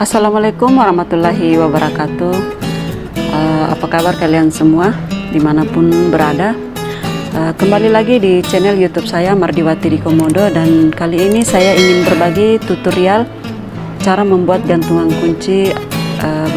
Assalamualaikum warahmatullahi wabarakatuh. Apa kabar kalian semua dimanapun berada? Kembali lagi di channel YouTube saya Mardiwati di Komodo, dan kali ini saya ingin berbagi tutorial cara membuat gantungan kunci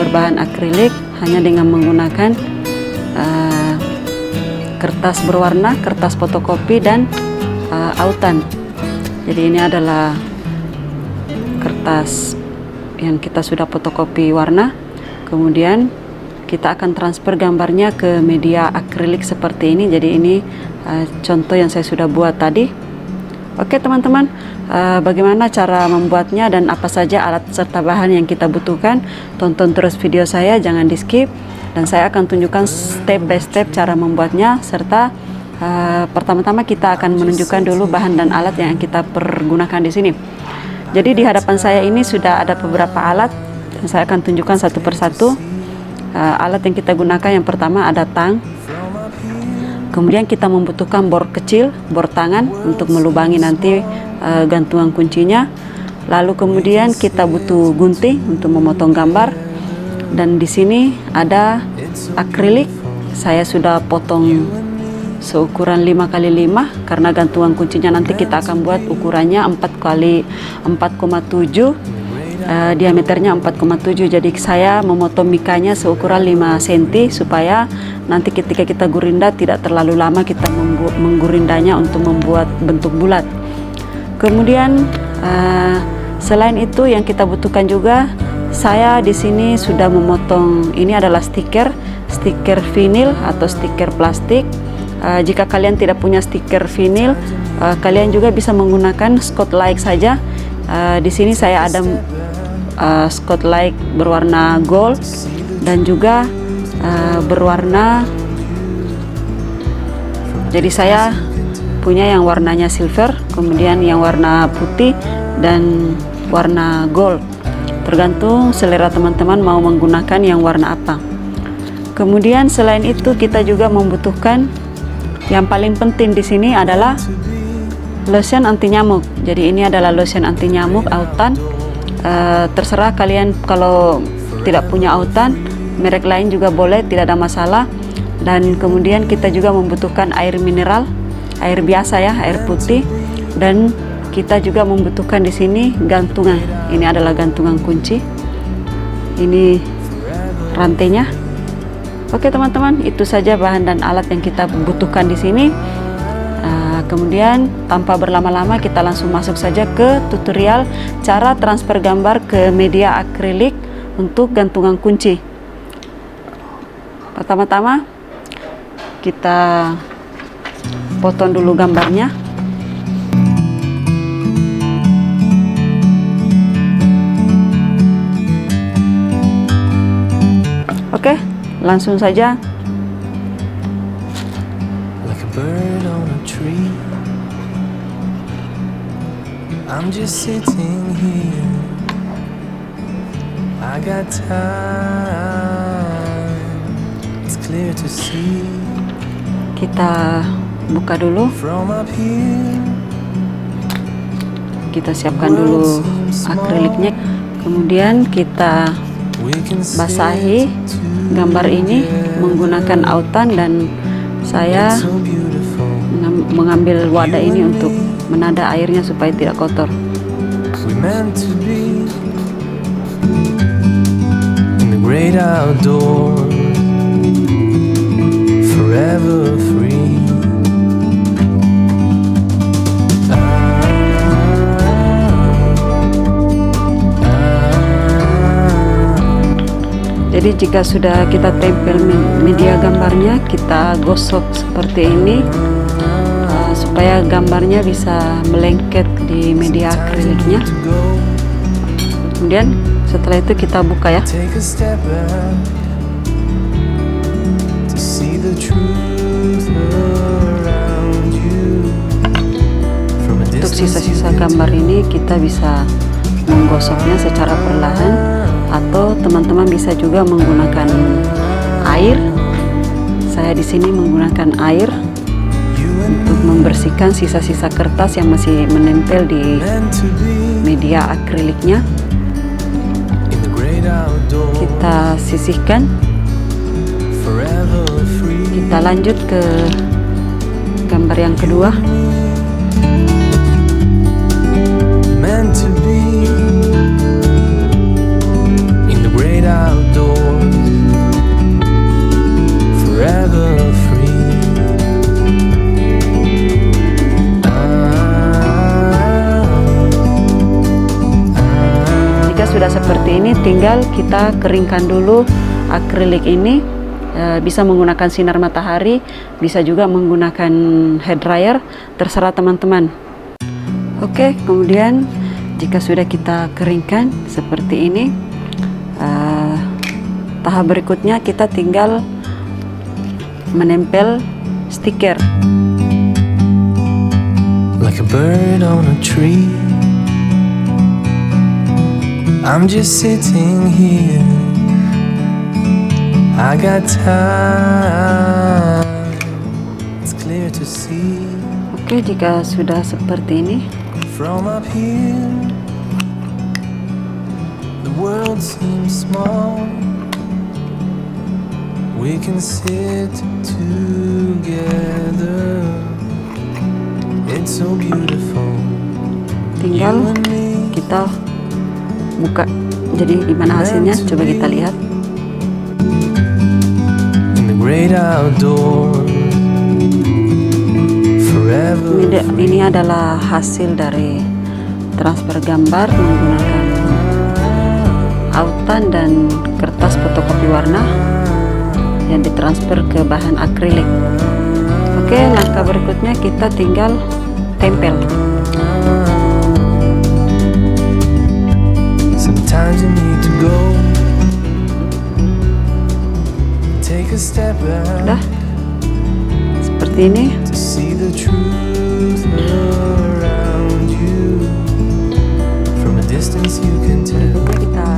berbahan akrilik hanya dengan menggunakan kertas berwarna, kertas fotokopi, dan autan. Jadi ini adalah kertas yang kita sudah fotokopi warna, kemudian kita akan transfer gambarnya ke media akrilik seperti ini. Jadi ini contoh yang saya sudah buat tadi. Oke teman-teman, bagaimana cara membuatnya dan apa saja alat serta bahan yang kita butuhkan, tonton terus video saya, jangan di skip, dan saya akan tunjukkan step by step cara membuatnya, serta pertama-tama kita akan menunjukkan dulu bahan dan alat yang kita pergunakan di sini. Jadi di hadapan saya ini sudah ada beberapa alat dan saya akan tunjukkan satu persatu. Alat yang kita gunakan yang pertama ada tang. Kemudian kita membutuhkan bor kecil, bor tangan untuk melubangi nanti gantungan kuncinya. Lalu kemudian kita butuh gunting untuk memotong gambar. Dan di sini ada akrilik. Saya sudah potong seukuran 5x5 karena gantungan kuncinya nanti kita akan buat ukurannya 4x4,7, diameternya 4,7. jadi saya memotong mikanya seukuran 5 cm supaya nanti ketika kita gurinda tidak terlalu lama kita menggurindanya untuk membuat bentuk bulat. Kemudian selain itu yang kita butuhkan juga, saya di sini sudah memotong, ini adalah stiker vinil atau stiker plastik. Jika kalian tidak punya stiker vinil, kalian juga bisa menggunakan Scotch-Like saja. Di sini saya ada Scotch-Like berwarna gold dan juga berwarna. Jadi saya punya yang warnanya silver, kemudian yang warna putih dan warna gold. Tergantung selera teman-teman mau menggunakan yang warna apa. Kemudian selain itu kita juga membutuhkan, yang paling penting di sini adalah lotion anti nyamuk. Jadi ini adalah lotion anti nyamuk autan. Terserah kalian, kalau tidak punya autan, merek lain juga boleh, tidak ada masalah. Dan kemudian kita juga membutuhkan air mineral, air biasa ya, air putih. Dan kita juga membutuhkan di sini gantungan. Ini adalah gantungan kunci. Ini rantainya. Oke teman-teman, itu saja bahan dan alat yang kita butuhkan di sini. Kemudian tanpa berlama-lama kita langsung masuk saja ke tutorial cara transfer gambar ke media akrilik untuk gantungan kunci. Pertama-tama kita potong dulu gambarnya. Oke, langsung saja. I'm just sitting here. I got time. It's clear to see. Kita buka dulu. Kita siapkan dulu akriliknya. Kemudian kita basahi gambar ini menggunakan autan, dan saya mengambil wadah ini untuk menada airnya supaya tidak kotor. Jadi jika sudah kita tempel media gambarnya, kita gosok seperti ini supaya gambarnya bisa melengket di media akriliknya. Kemudian setelah itu kita buka ya. Untuk sisa-sisa gambar ini kita bisa menggosoknya secara perlahan, atau teman-teman bisa juga menggunakan air. Saya di sini menggunakan air untuk membersihkan sisa-sisa kertas yang masih menempel di media akriliknya. kita sisihkan. Kita lanjut ke gambar yang kedua. Meant to be in the great outdoors, forever free. Jika sudah seperti ini, tinggal kita keringkan dulu akrilik ini. Bisa menggunakan sinar matahari, bisa juga menggunakan hair dryer, terserah teman-teman. Oke, kemudian jika sudah kita keringkan seperti ini, tahap berikutnya kita tinggal menempel stiker. Like a bird on a tree, I'm just sitting here. I got time, it's clear to see. Oke, jika sudah seperti ini, from up here, the world seems small. We can sit together, it's so beautiful. tinggal kita buka. Jadi gimana hasilnya? Coba kita lihat. Great outdoors, forever. Ini adalah hasil dari transfer gambar menggunakan autan dan kertas fotokopi warna yang ditransfer ke bahan akrilik. Oke, langkah berikutnya kita tinggal tempel. Sometimes you need to go. Take a step back. Udah seperti ini. To see the truth around you. From a distance you can tell. Kita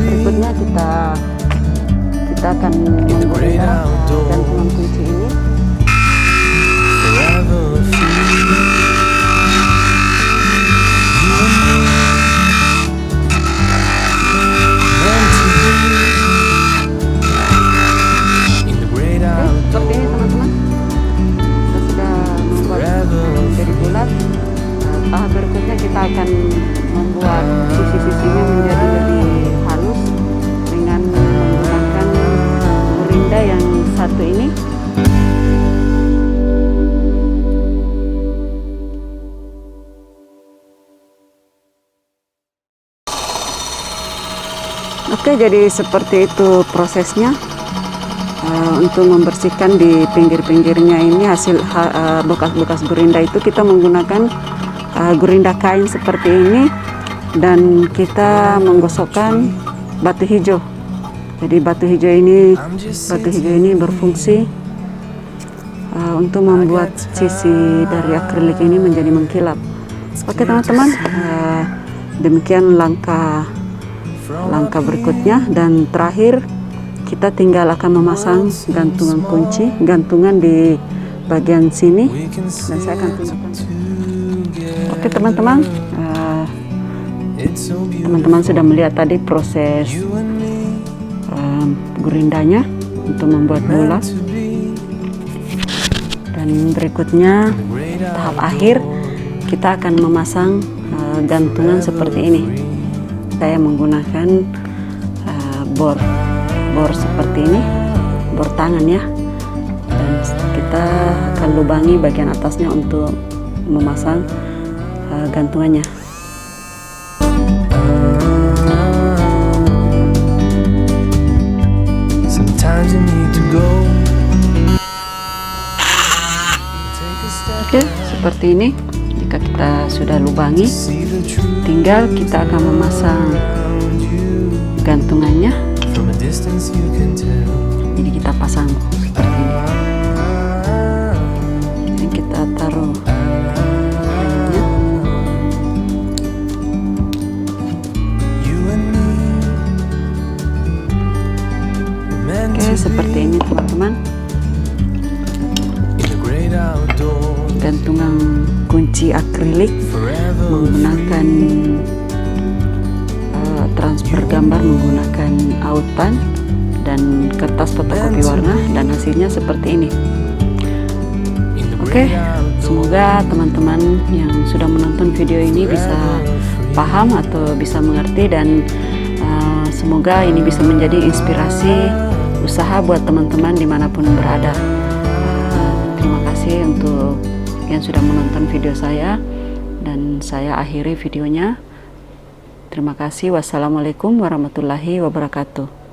berikutnya kita akan menggunakan gantungan kunci ini. Seperti ini teman-teman, kita sudah membuat jadi bulat. Tahap berikutnya kita akan membuat sisi-sisinya menjadi lebih halus dengan menggunakan gurinda yang satu ini. Oke, jadi seperti itu prosesnya. Untuk membersihkan di pinggir-pinggirnya ini hasil bekas-bekas gurinda itu kita menggunakan gurinda kain seperti ini, dan kita menggosokkan batu hijau. Jadi batu hijau ini berfungsi untuk membuat sisi dari akrilik ini menjadi mengkilap. Oke teman-teman, demikian langkah berikutnya, dan terakhir kita tinggal akan memasang gantungan di bagian sini, dan saya akan tunjukkan. Oke teman-teman, teman-teman sudah melihat tadi proses gurindanya untuk membuat bulat, dan berikutnya tahap akhir kita akan memasang gantungan seperti ini. Saya menggunakan bor seperti ini, bor tangan ya, dan kita akan lubangi bagian atasnya untuk memasang gantungannya. Oke, seperti ini. Jika kita sudah lubangi, tinggal kita akan memasang gantungannya. Jadi kita pasang seperti ini. Dan kita taruh remnya. akrilik menggunakan transfer gambar menggunakan autan dan kertas fotokopi warna, dan hasilnya seperti ini. Oke, semoga teman-teman yang sudah menonton video ini bisa paham atau bisa mengerti, dan semoga ini bisa menjadi inspirasi usaha buat teman-teman dimanapun berada. Terima kasih untuk yang sudah menonton video saya, dan saya akhiri videonya. Terima kasih. Wassalamualaikum warahmatullahi wabarakatuh.